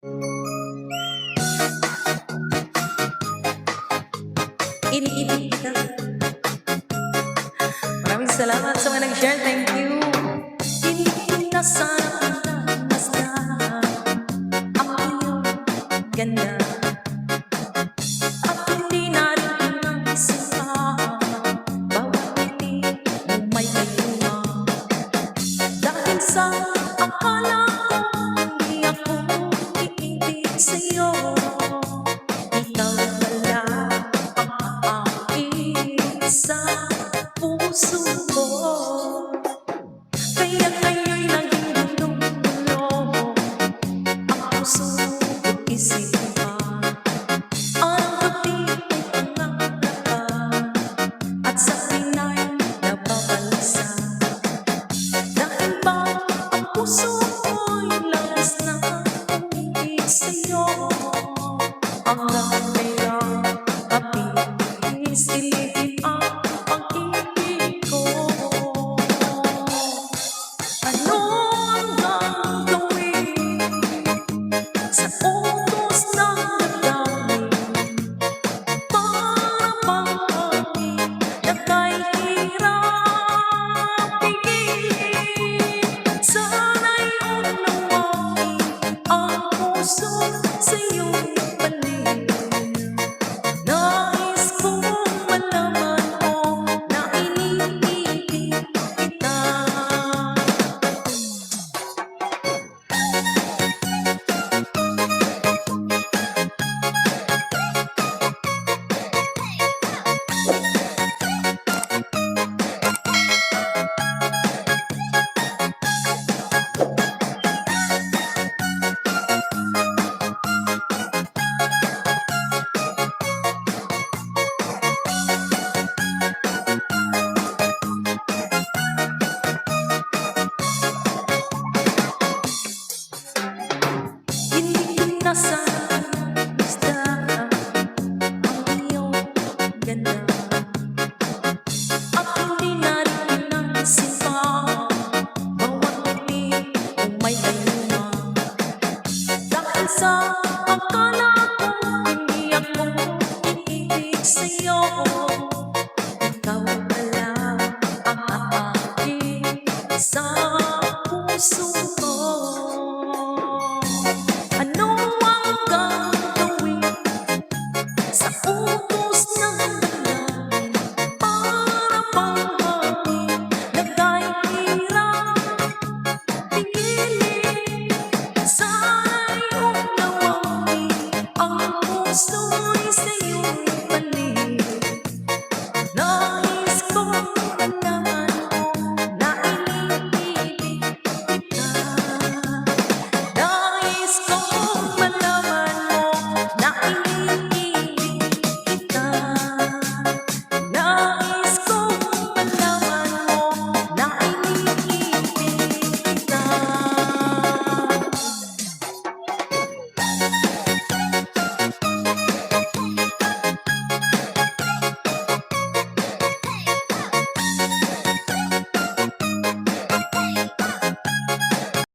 Iniibig kita. Maraming salamat sa mga nag-share. Thank you. Hindi na sana pinagmasdan ang iyong ganda. At hindi na rin pinag-isipan bawat ngiti mo may kayuma. Dahil sa akala ko hindi ako iibig sa'yo, ikaw pala ang aakit sa puso ko. Kaya ngayon'y naging gulong-gulo ang puso at isipan. Ang gabi ay pangangalapan at sa pinay nababalisa. Dahil ba ang puso ko'y langas na umibig sa'yo, hanggang kaya kapisilipin ang pag-ibig ko. Ano ang gagawin sa utos ng damdamin para bang aking nakahirap pigilin? Sana'y unawain ang puso sa'yo'y balik. Nais kong malaman mo na iniibig kita. Hindi ko nasa